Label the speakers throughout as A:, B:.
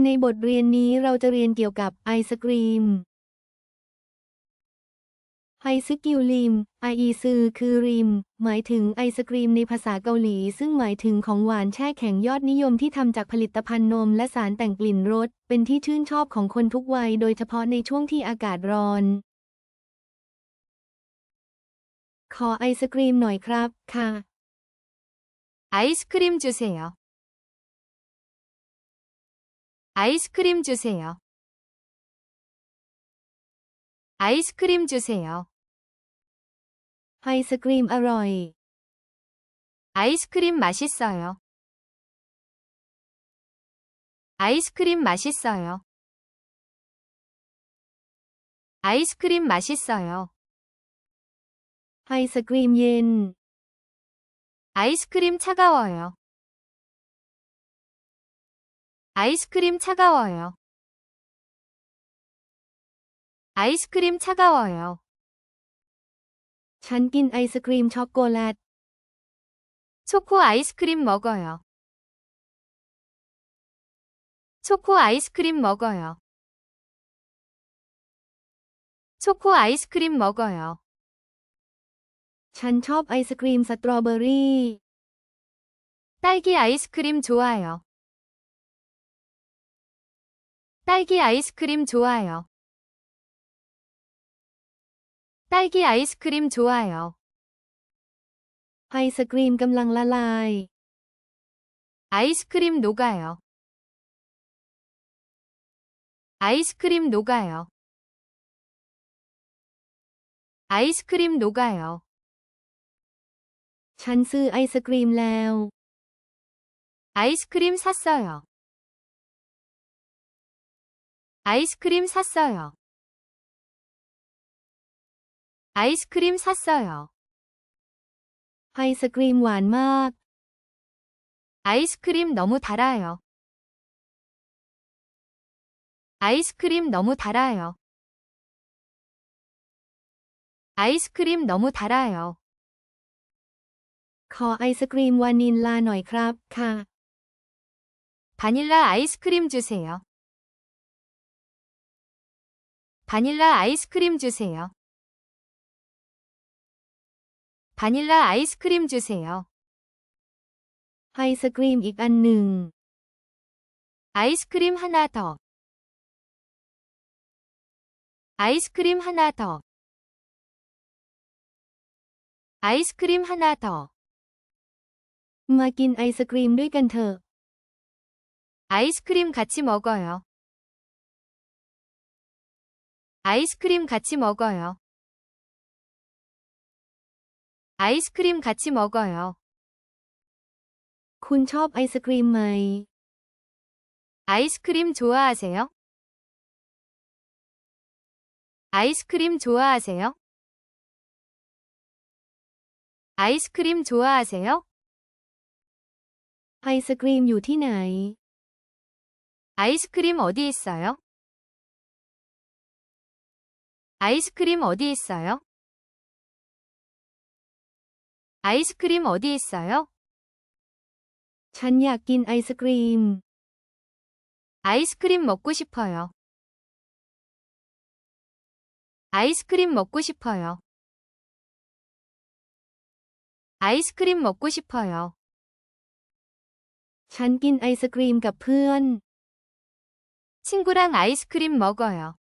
A: ในบทเรียนนี้เราจะเรียนเกี่ยวกับไอศกรีมไอซึกิวริมไออีซือคือริมหมายถึงไอศกรีมในภาษาเกาหลีซึ่งหมายถึงของหวานแช่แข็งยอดนิยมที่ทำจากผลิตภัณฑ์นมและสารแต่งกลิ่นรสเป็นที่ชื่นชอบของคนทุกวัยโดยเฉพาะในช่วงที่อากาศร้อนขอไอศกรีมหน่อยครับค่ะ
B: 아이스크림 주세요. 아이스크림 주세요. 아이스크림 주세요.
A: ไอศกรีมอร่อย
B: 아이스크림 맛있어요. 아이스크림 맛있어요. 아이스크림 맛있어요.
A: ไอศกรีมเย็น
B: 아이스크림 차가워요. 아이스크림 차가워요. 아이스크림 차가워요.
A: ฉันกินไอศกรีมช็อกโกแลต
B: 초코 아이스크림 먹어요. 초코 아이스크림 먹어요. 초코 아이스크림 먹어요.
A: ฉันชอบไอศกรีมสตรอเบอรี่
B: 딸기 아이스크림 좋아요. 딸기 아이스크림 좋아요. 딸기 아이스크림 좋아요.
A: ไอศกรีมกำลังละลาย
B: 아이스크림 녹아요. 아이스크림 녹아요. 아이스크림 녹아요.
A: ฉันซื้อไอศกรีมแล้ว
B: 아이스크림 샀어요. 아이스크림 샀어요. 아이스크림 샀어요.
A: ไอศกรีมหวานมาก
B: 아이스크림 너무 달아요. 아이스크림 너무 달아요. 아이스크림 너무 달아요.
A: ขอไอศกรีมวานิลลาหน่อยครับค่ะ
B: 바닐라 아이스크림 주세요. 바닐라 아이스크림 주세요. 바닐라 아이스크림 주세요.
A: ไอศกรีมอีกอันหนึ่ง
B: 아이스크림 하나 더. 아이스크림 하나 더. 아이스크림 하나 더.
A: มากินไอศกรีมด้วยกันเถอะ
B: 아이스크림 같이 먹어요. 아이스크림 같이 먹어요. 아이스크림 같이 먹어요.
A: คุณชอบไอศกรีมไหม
B: 아이스크림 좋아하세요? 아이스크림 좋아하세요? 아이스크림 좋아하세요?
A: ไอศกรีมอยู่ที่ไหน
B: 아이스크림 어디 있어요? 아이스크림 어디 있어요? 아이스크림 어디 있어요?
A: ฉันอยากกินไอศกรีม
B: 아이스크림 먹고 싶어요. 아이스크림 먹고 싶어요. 아이스크림 먹고 싶어요.
A: ฉันกินไอศกรีมกับเพื่อน
B: 친구랑 아이스크림 먹어요.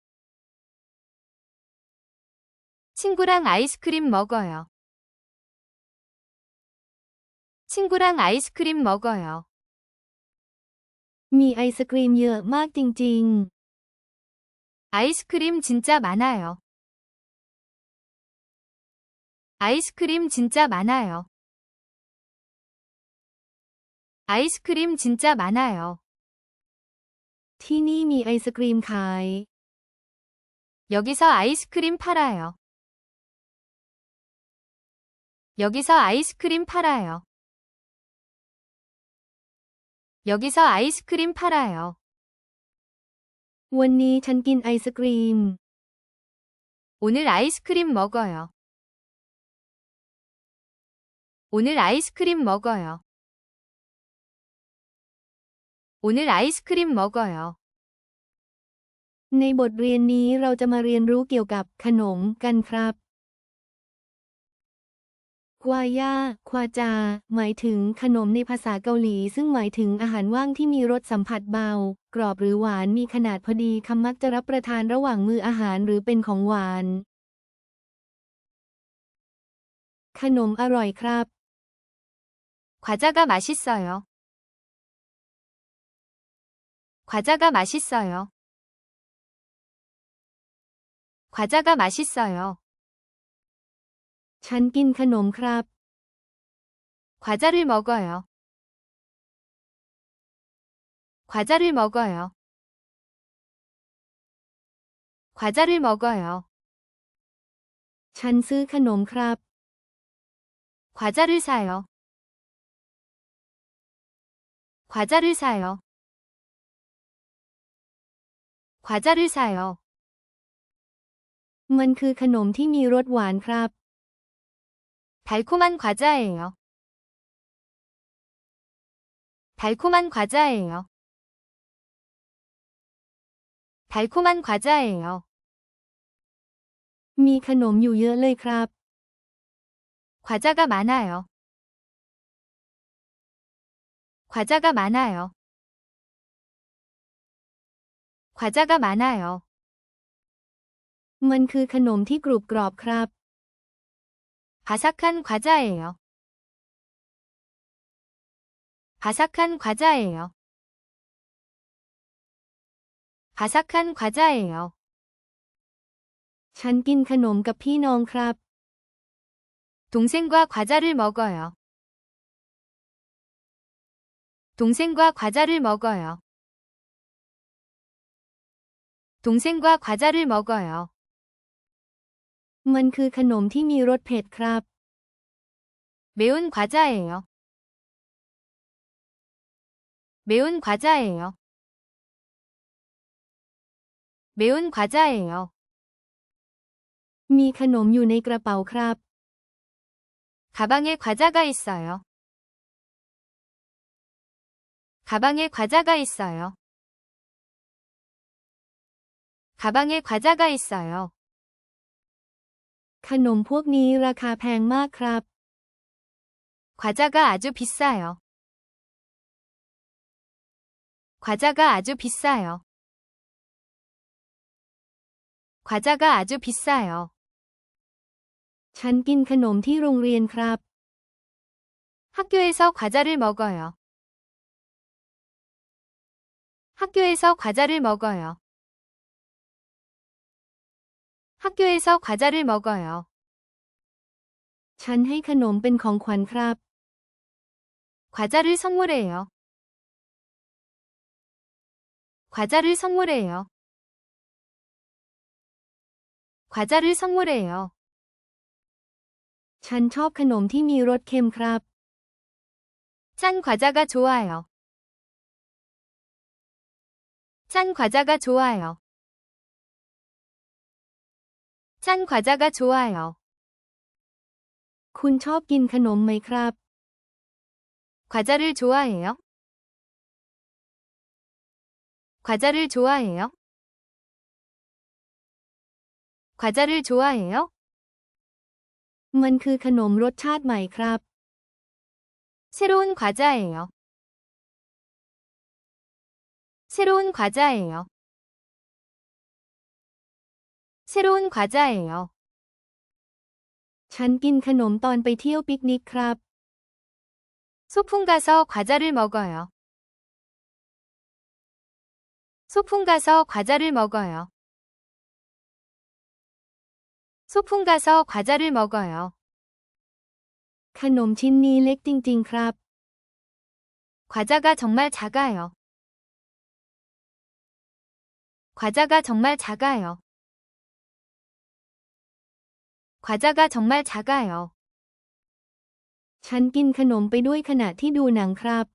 B: 친구랑 아이스크림 먹어요. 친구랑 아이스크림 먹어요.
A: มีไอศกรีมเยอะมากจริง
B: 아이스크림 진짜 많아요. 아이스크림 진짜 많아요. 아이스크림 진짜 많아요.
A: ๆ ที่นี่มีไอศกรีมขาย
B: 여기서 아이스크림 팔아요. 여기서 아이스크림 팔아요. 여기서 아이스크림 팔아요.
A: วันนี้ฉันกินไอศกรีม
B: 오늘 아이스크림 먹어요. 오늘 아이스크림 먹어요. 오늘 아이스크림 먹어요.
A: ในบทเรียนนี้เราจะมาเรียนรู้เกี่ยวกับขนมกันครับควาย่าควาจาหมายถึงขนมในภาษาเกาหลีซึ่งหมายถึงอาหารว่างที่มีรสสัมผัสเบากรอบหรือหวานมีขนาดพอดีคำมักจะรับประทานระหว่างมื้ออาหารหรือเป็นของหวานขนมอร่อยครับ
B: 과자가 맛있어요. 과자가 맛있어요. 과자가 맛있어요.
A: ฉันกินขนมครับ
B: 과자를 먹어요. 과자를 먹어요. 과자를 먹어요.
A: ฉันซื้อขนมครับ
B: 과자를 사요. 과자를 사요. 과자를 사요.
A: มันคือขนมที่มีรสหวานครับ
B: 달콤한 과자예요. 달콤한 과자예요. 달콤한 과자예요.
A: มีขนมอยู่เยอะเลยครับ
B: 과자가 많아요. 과자가 많아요. 과자가 많아요.
A: มันคือขนมที่กรุบกรอบครับ
B: 바삭한 과자예요. 바삭한 과자예요. 바삭한 과자예요.
A: ฉันกินขนมกับพี่น้องครับ
B: 동생과 과자를 먹어요. 동생과 과자를 먹어요. 동생과 과자를 먹어요.
A: มันคือขนมที่มีรสเผ็ดครับ
B: 매운 과자예요. 매운 과자예요. 매운 과자예요.
A: มีขนมอยู่ในกระเป๋าครับ
B: 가방에 과자가 있어요. 가방에 과자가 있어요. 가방에 과자가 있어요.
A: ขนมพวกนี้ราคาแพงมากครับ
B: 과자가 아주 비싸요. 과자가 아주 비싸요. 과자가 아주 비싸요.
A: ฉันกินขนมที่โรงเรียนครับ
B: 학교에서 과자를 먹어요. 학교에서 과자를 먹어요. 학교에서 과자를 먹어요.
A: ฉันให้ขนมเป็นของขวัญครับ
B: 과자를 선물해요. 과자를 선물해요. 과자를 선물해요.
A: ฉันชอบขนมที่มีรสเค็มครับ
B: 짠 과자가 좋아요. 짠 과자가 좋아요. 짠 과자가 좋아요.
A: คุณชอบกินขนมไหมครับ
B: 과자를 좋아해요? 과자를 좋아해요? 과자를 좋아해요?
A: มันคือขนมรสชาติใหม่ครับ
B: 새로운 과자예요. 새로운 과자예요. 새로운 과자예요.
A: ฉันกินขนมตอนไปเที่ยวปิกนิกครับ
B: 소풍 가서 과자를 먹어요. 소풍 가서 과자를 먹어요. 소풍 가서 과자를 먹어요.
A: ขนมชิ้นนี้เล็กจริงๆครับ
B: 과자가 정말 작아요. 과자가 정말 작아요. 과자가 정말 작아요.
A: ฉันกินขนมไปด้วยขณะที่ดูหนังครับ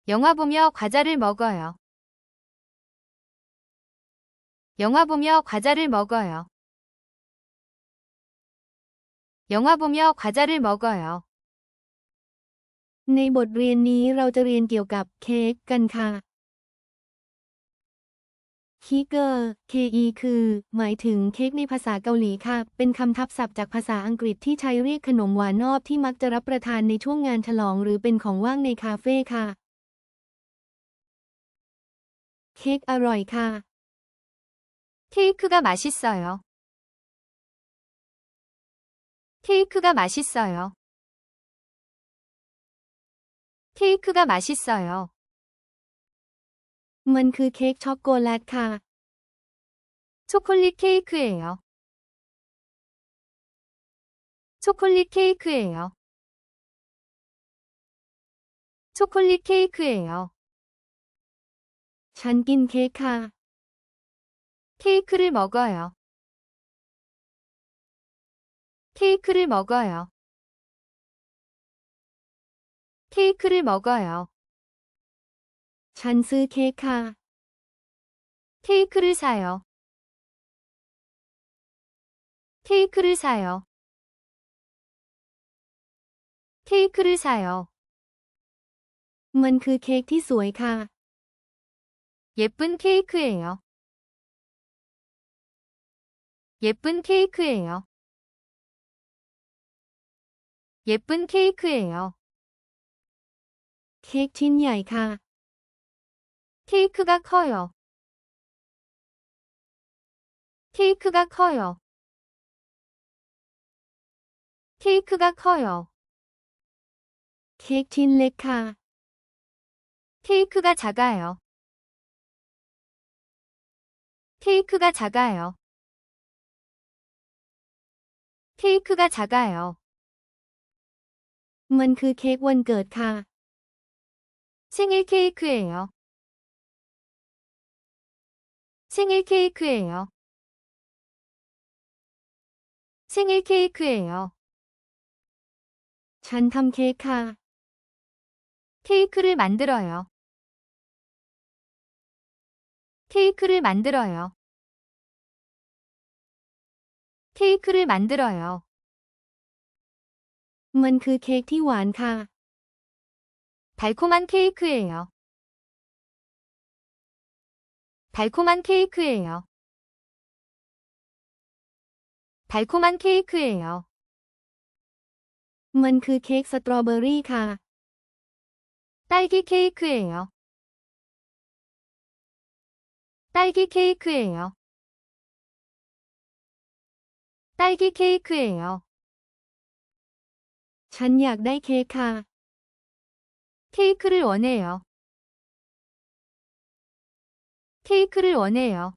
B: 영화 보며 과자를 먹어요. 영화 보며 과자를 먹어요. 영화 보며 과자를 먹어요.
A: ในบทเรียนนี้เราจะเรียนเกี่ยวกับเค้กกันค่ะ คิเกอร์ KE คือ หมายถึงเค้กในภาษาเกาหลีค่ะ เป็นคำทับศัพท์จากภาษาอังกฤษที่ใช้เรียกขนมหวานนอบที่มักจะรับประทานในช่วงงานฉลองหรือเป็นของว่างในคาเฟ่ค่ะ เค้กอร่อยค่ะ
B: 케이크가 맛있어요. 케이크가 맛있어요. 케이크가 맛있어요.
A: มันคือเค้กช็อกโกแลตค่ะ
B: 초콜릿 케이크예요. 초콜릿 케이크예요. 초콜릿 케이크예요.
A: ฉันกินเค้กค่ะ
B: 케이크를 먹어요. 케이크를 먹어요. 케이크를 먹어요.
A: ฉันซื้อเค้กค่ะ
B: 케이크를 사요. 케이크를 사요. 케이크를 사요.
A: มันคือเค้กที่สวยค่ะ
B: 예쁜 케이크예요. 예쁜 케이크예요. 예쁜 케이크예요.
A: เค้กชิ้นใหญ่ค่ะ
B: 케이크가 커요. 케이크가 커요. 케이크가 커요.
A: เค้กชิ้นเล็กค่ะ
B: 케이크가 작아요. 케이크가 작아요. 케이크가 작아요.
A: มันคือเค้กวันเกิดค่ะ
B: 생일 케이크예요. 생일 케이크예요. 생일 케이크예요.
A: ฉันทำเค้กค่ะ
B: 케이크를 만들어요. 케이크를 만들어요. 케이크를 만들어요.
A: มันคือเค้กที่หวานค่ะ
B: 달콤한 케이크예요. 달콤한 케이크예요. 달콤한 케이크예요.
A: มันคือเค้กสตรอเบอรี่ค่ะ
B: 딸기 케이크예요. 딸기 케이크예요. 딸기 케이크예요.
A: ฉันอยากได้เค้กค่ะ
B: 케이크를 원해요. 케이크를 원해요.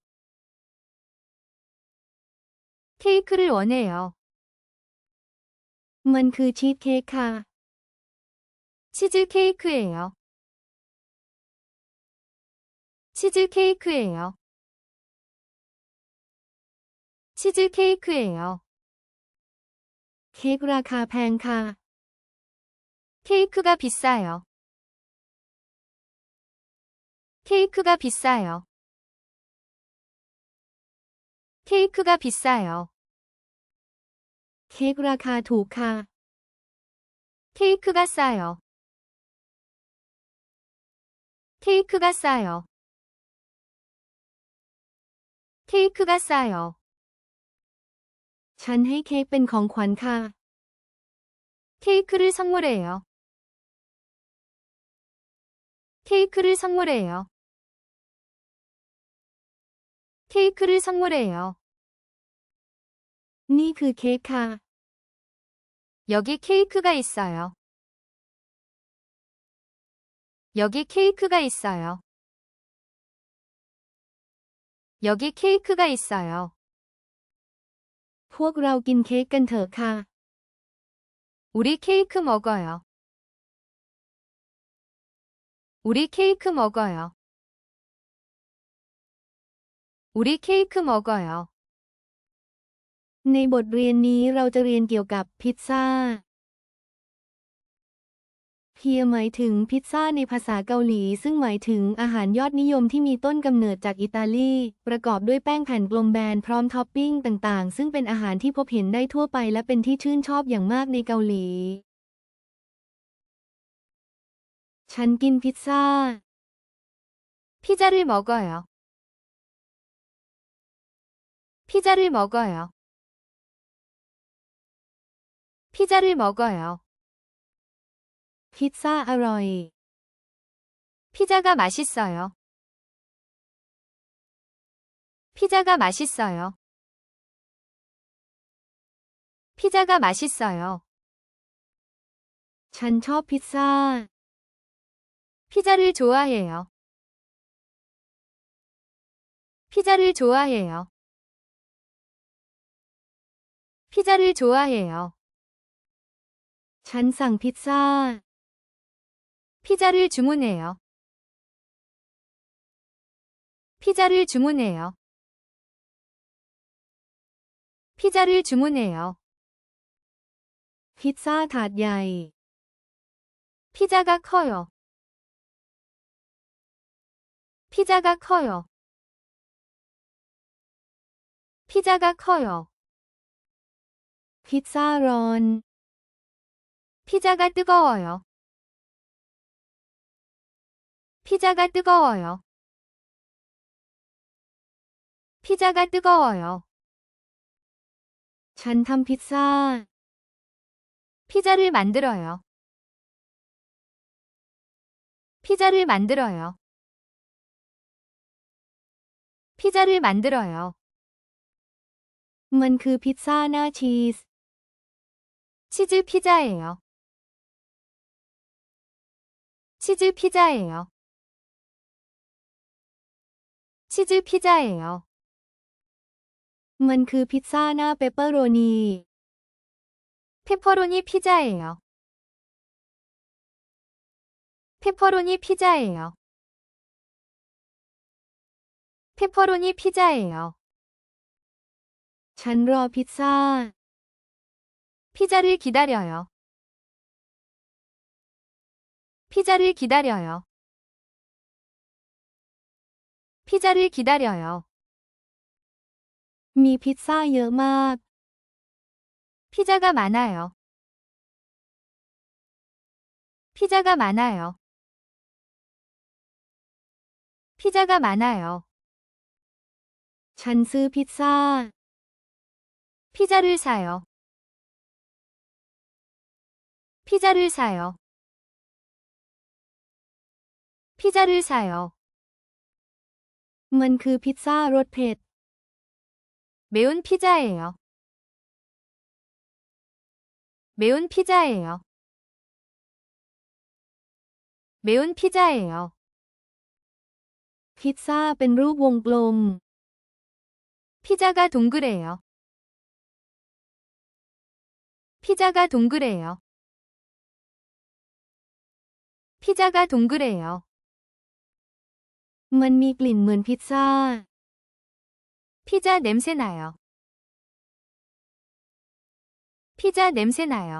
B: 케이크를 원해요.
A: มันคือชีสเค้กค่ะ
B: 치즈 케이크예요. 치즈 케이크예요. 치즈 케이크예요.
A: เค้กราคาแพงค่ะ
B: 케이크가 비싸요. 케이크가 비싸요. 케이크가 비싸요.
A: เค้กราคาถูกค่ะ
B: 케이크가 싸요. 케이크가 싸요. 케이크가 싸요.
A: ฉันให้เค้กเป็นของขวัญค่ะ
B: 케이크를 선물해요. 케이크를 선물해요. 케이크를 선물해요.
A: นี่คือเค้กค่ะ
B: 여기 케이크가 있어요. 여기 케이크가 있어요. 여기 케이크가 있어요.
A: พวกเรากินเค้กกันเถอะค่ะ
B: 우리 케이크 먹어요. 우리 케이크 먹어요. 우리 케이크 먹어요.
A: ในบทเรียนนี้เราจะเรียนเกี่ยวกับพิซซ่า เพียหมายถึงพิซซ่าในภาษาเกาหลีซึ่งหมายถึงอาหารยอดนิยมที่มีต้นกำเนิดจากอิตาลีประกอบด้วยแป้งแผ่นกลมแบนพร้อมท็อปปิ้งต่างๆซึ่งเป็นอาหารที่พบเห็นได้ทั่วไปและเป็นที่ชื่นชอบอย่างมากในเกาหลี ฉันกินพิซซ่า
B: 피자를 먹어요. 피자를 먹어요. 피자를 먹어요.
A: พิซซ่าอร่อย
B: 피자가 맛있어요. 피자가 맛있어요. 피자가 맛있어요.
A: ฉันชอบพิซซ่า
B: 피자를 좋아해요. 피자를 좋아해요. 피자를 좋아해요.
A: ฉันสั่งพิซซ่า
B: 피자를 주문해요. 피자를 주문해요. 피자를 주문해요.
A: พิซซ่าถาดใหญ่
B: 피자가 커요. 피자가 커요. 피자가 커요.
A: พิซซ่าร้อน
B: 피자가 뜨거워요. 피자가 뜨거워요. 피자가 뜨거워요.
A: ฉันทำพิซซ่า
B: 피자를 만들어요. 피자를 만들어요. 피자를 만들어요.
A: มันคือพิซซ่าหน้าชีส
B: 치즈 피자예요. 치즈 피자예요. 치즈 피자예요.
A: มันคือพิซซ่าหน้าเปปเปอโรนี
B: 페퍼로니 피자예요. 페퍼로니 피자예요. 페퍼로니 피자예요.
A: ฉันรอพิซซ่า
B: 피자를 기다려요. 피자를 기다려요. 피자를 기다려요.
A: มีพิซซ่าเยอะมาก
B: 피자가 많아요. 피자가 많아요. 피자가 많아요.
A: ฉันซื้อพิซซ่า
B: 피자를 사요. 피자를 사요. 피자를 사요.
A: มันคือพิซซ่ารสเผ็ด
B: 매운 피자예요. 매운 피자예요. 매운 피자예요.
A: พิซซ่าเป็นรูปวงกลม
B: 피자가 동그래요. 피자가 동그래요. 피자가 동그래요.
A: มันมีกลิ่นเหมือนพิซซ่า
B: 피자 냄새나요. 피자 냄새나요.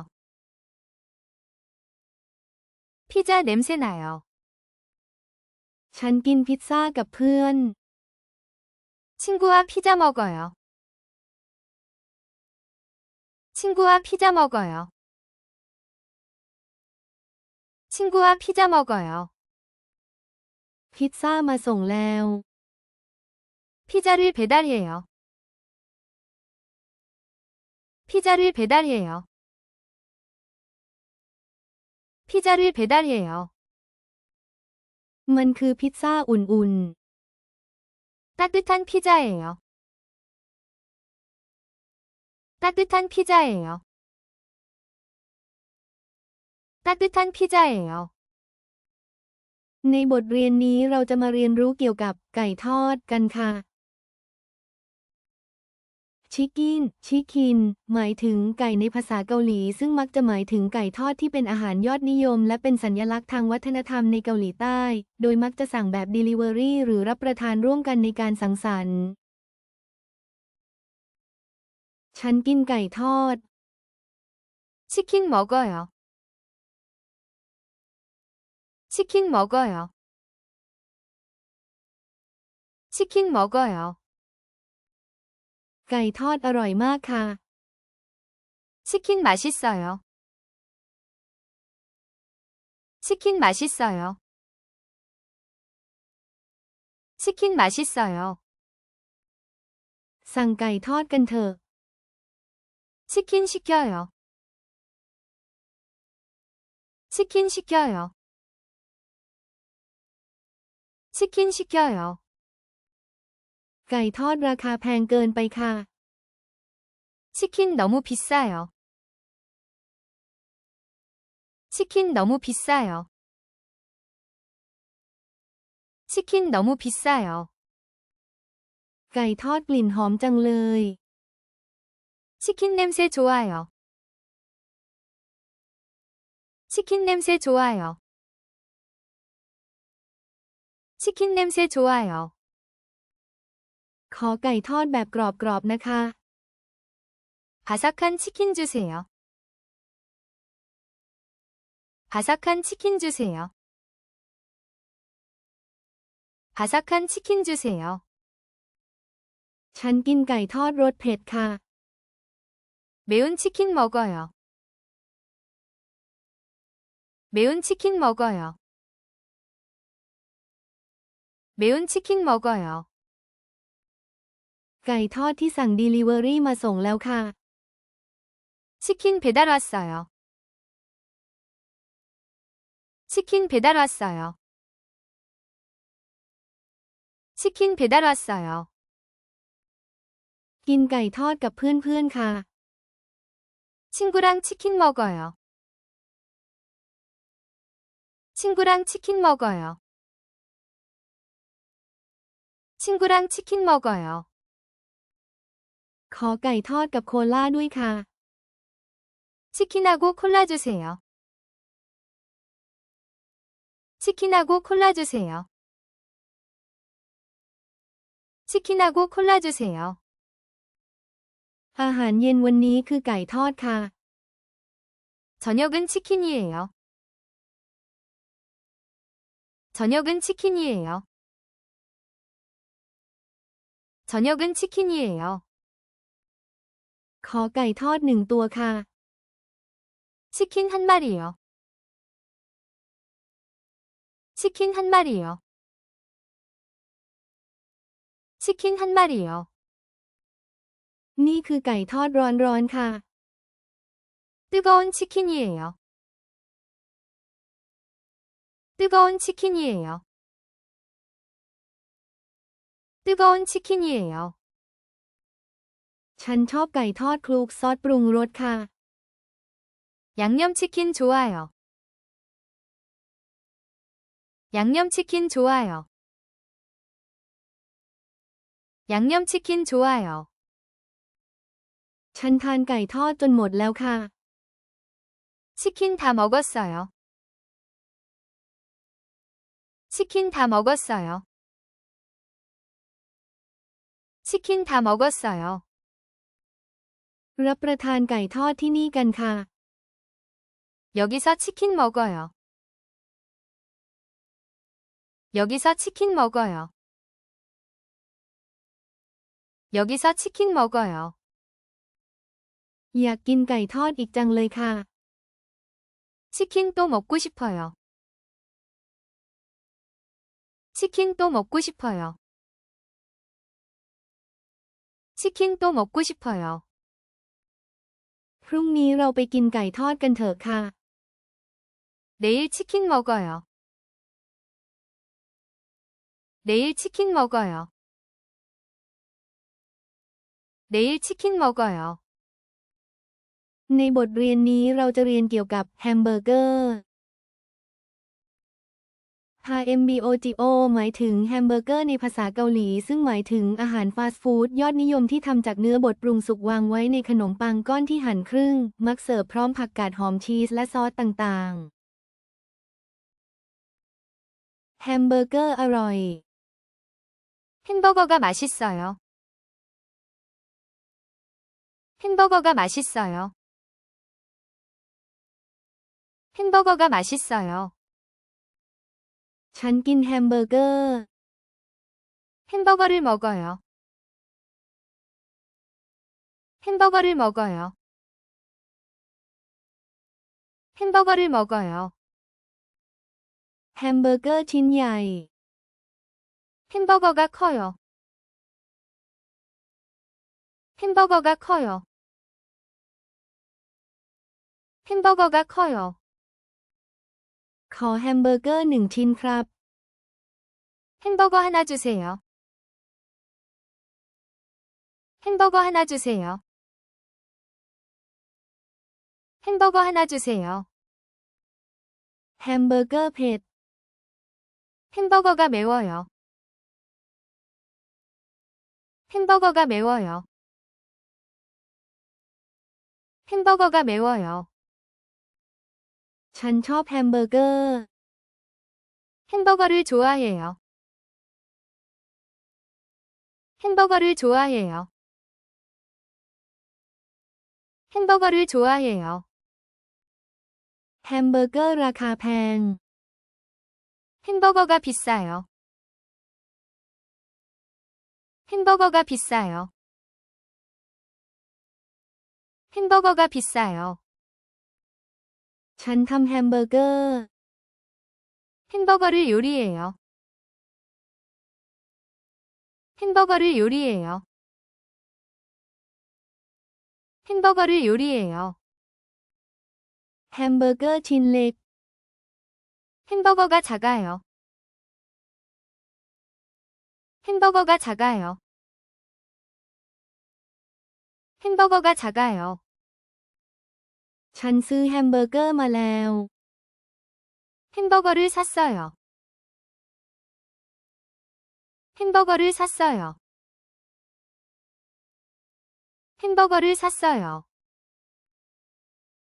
B: 피자 냄새나요.
A: ฉันกินพิซซ่ากับเพื่อน
B: 친구와 피자 먹어요. 친구와 피자 먹어요. 친구와 피자 먹어요.
A: พิซซ่ามาส่งแล้ว
B: 피자를 배달해요. 피자를 배달해요. 피자를 배달해요.
A: มันคือพิซซ่าอุ่น
B: 따뜻한 피자예요. 따뜻한 피자예요. 따뜻한 피자예요.
A: ๆ ในบทเรียนนี้เราจะมาเรียนรู้เกี่ยวกับไก่ทอดกันค่ะ ชิคิน หมายถึงไก่ในภาษาเกาหลีซึ่งมักจะหมายถึงไก่ทอดที่เป็นอาหารยอดนิยมและเป็นสัญลักษณ์ทางวัฒนธรรมในเกาหลีใต้ โดยมักจะสั่งแบบ Delivery หรือรับประทานร่วมกันในการสังสรรค์ ฉันกินไก่ทอด
B: 치킨 먹어요. 치킨 먹어요. 치킨 먹어요.
A: ไก่ทอดอร่อยมากค่ะ
B: 치킨 맛있어요. 치킨 맛있어요. 치킨 맛있어요.
A: สั่งไก่ทอดกันเถอะ
B: 치킨 시켜요. 치킨 시켜요. 치킨 시켜요.
A: ไก่ทอดราคาแพงเกินไปค่ะ
B: 치킨 너무 비싸요. 치킨 너무 비싸요. 치킨 너무 비싸요.
A: ไก่ทอดกลิ่นหอมจังเลย
B: 치킨 냄새 좋아요. 치킨 냄새 좋아요. 치킨 냄새 좋아요.
A: ขอไก่ทอดแบบกรอบๆนะคะ
B: 바삭한 치킨 주세요. 바삭한 치킨 주세요. 바삭한 치킨 주세요.
A: ฉันกินไก่ทอดรสเผ็ดค่ะ
B: 매운 치킨 먹어요. 매운 치킨 먹어요. 매운 치킨 먹어요.
A: ไก่ทอดที่สั่ง Delivery มาส่งแล้วค่ะ
B: 치킨 배달 왔어요. 치킨 배달 왔어요. 치킨 배달 왔어요.
A: กินไก่ทอดกับเพื่อนๆค่ะ
B: 친구랑 치킨 먹어요. 친구랑 치킨 먹어요. 친구랑 치킨 먹어요.
A: ขอไก่ทอดกับโคลาด้วยค่ะ
B: 치킨하고 콜라 주세요. 치킨하고 콜라 주세요. 치킨하고 콜라 주세요.
A: อาหารเย็นวันนี้คือไก่ทอดค่ะ
B: 저녁은 치킨이에요. 저녁은 치킨이에요. 저녁은 치킨이에요.
A: ขอไก่ทอด1 ตัวค่ะ
B: 치킨 한 마리요. 치킨 한 마리요. 치킨 한 마리요.
A: นี่คือไก่ทอดร้อนๆค่ะ
B: 뜨거운 치킨이에요. 뜨거운 치킨이에요. 뜨거운 치킨이에요.
A: ฉันชอบไก่ทอดคลุกซอสปรุงรสค่ะ
B: 양념치킨 좋아요. 양념치킨 좋아요. 양념치킨 좋아요.
A: ฉันทานไก่ทอดจนหมดแล้วค่ะ
B: 치킨 다 먹었어요. 치킨 다 먹었어요. 치킨 다 먹었어요.
A: รับประทานไก่ทอดที่นี่กันค่ะ
B: 여기서 치킨 먹어요. 여기서 치킨 먹어요. 여기서 치킨 먹어요.
A: อยากกินไก่ทอดอีกจังเลยค่ะ
B: 치킨 또 먹고 싶어요. 치킨 또 먹고 싶어요. 치킨 또 먹고 싶어요.
A: พรุ่งนี้เราไปกินไก่ทอดกันเถอะค่ะ
B: 내일 치킨 먹어요. 내일 치킨 먹어요. 내일 치킨 먹어요.
A: ในบทเรียนนี้เราจะเรียนเกี่ยวกับแฮมเบอร์เกอร์ HMBOGO หมายถึงแฮมเบอร์เกอร์ในภาษาเกาหลีซึ่งหมายถึงอาหารฟาสต์ฟู้ดยอดนิยมที่ทำจากเนื้อบดปรุงสุกวางไว้ในขนมปังก้อนที่หั่นครึ่งมักเสิร์ฟพร้อมผักกาดหอมชีสและซอสต่างๆแฮมเบอร์เกอร์อร่อย
B: 햄버거가 맛있어요. 햄버거가 맛있어요. 햄버거가 맛있어요.
A: ฉันกินแฮมเบอร์เกอร์
B: 햄버거를 먹어요. 햄버거를 먹어요. 햄버거를 먹어요.
A: แฮมเบอร์เกอร์ชิ้นใหญ่
B: 햄버거가 커요. 햄버거가 커요. 햄버거가 커요.
A: ขอแฮมเบอร์เกอร์หนึ่งชิ้นครับ
B: 햄버거 하나 주세요. 햄버거 하나 주세요. 햄버거 하나 주세요.
A: แฮมเบอร์เกอร์เผ็ด
B: 햄버거가 매워요. 햄버거가 매워요. 햄버거가 매워요.
A: ฉันชอบแฮมเบอร์เกอร์
B: 햄버거를 좋아해요. 햄버거를 좋아해요. 햄버거를 좋아해요.
A: แฮมเบอร์เกอร์ราคาแพง
B: 햄버거가 비싸요. 햄버거가 비싸요. 햄버거가 비싸요.
A: ฉันทำแฮมเบอร์เกอร์
B: 햄버거를 요리해요. 햄버거를 요리해요. 햄버거를 요리해요.
A: แฮมเบอร์เกอร์ชิ้นเล็ก
B: 햄버거가 작아요. 햄버거가 작아요. 햄버거가 작아요.
A: ฉันซื้อแฮมเบอร์เกอร์มาแล้ว
B: 햄버거를 샀어요. 햄버거를 샀어요. 햄버거를 샀어요.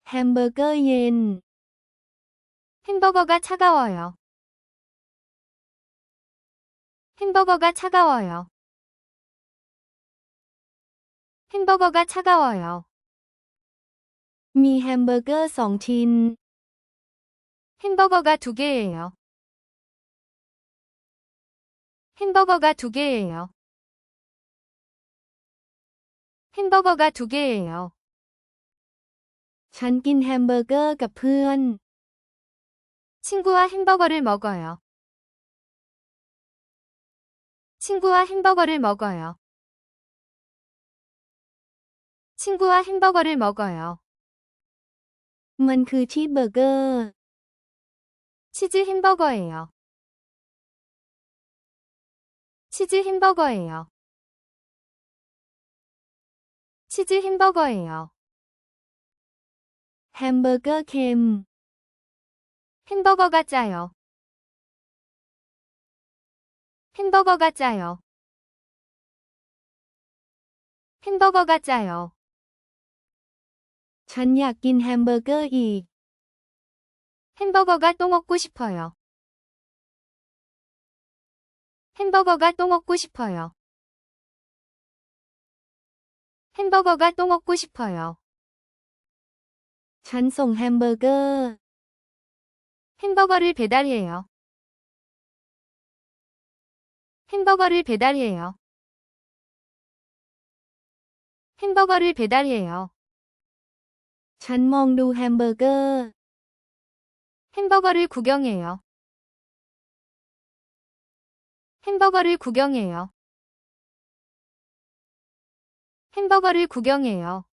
A: แฮมเบอร์เกอร์เย็น
B: 햄버거가 차가워요. 햄버거가 차가워요. 햄버거가 차가워요.
A: มีแฮมเบอร์เกอร์2ชิ้น
B: 햄버거가 2개예요. 햄버거가 2개예요. 햄버거가 2개예요.
A: ฉันกินแฮมเบอร์เกอร์กับเพื่อน
B: 친구와 햄버거를 먹어요. 친구와 햄버거를 먹어요. 친구와 햄버거를 먹어요.
A: มันคือชีสเบอร์เกอร์
B: 치즈 햄버거예요. 치즈 햄버거예요. 치즈 햄버거예요.
A: แฮมเบอร์เกอร์เค็ม
B: 햄버거가 짜요. 햄버거가 짜요. 햄버거가 짜요.
A: ฉันอยากกินแฮมเบอร์เกอร์อีก
B: 햄버거가 또 먹고 싶어요. 햄버거가 또 먹고 싶어요. 햄버거가 또 먹고 싶어요.
A: ฉันส่งแฮมเบอร์เกอร์
B: 햄버거를 배달해요. 햄버거를 배달해요. 햄버거를 배달해요.
A: ฉันมองดูแฮมเบอร์เกอร์
B: 햄버거를 구경해요. 햄버거를 구경해요. 햄버거를 구경해요.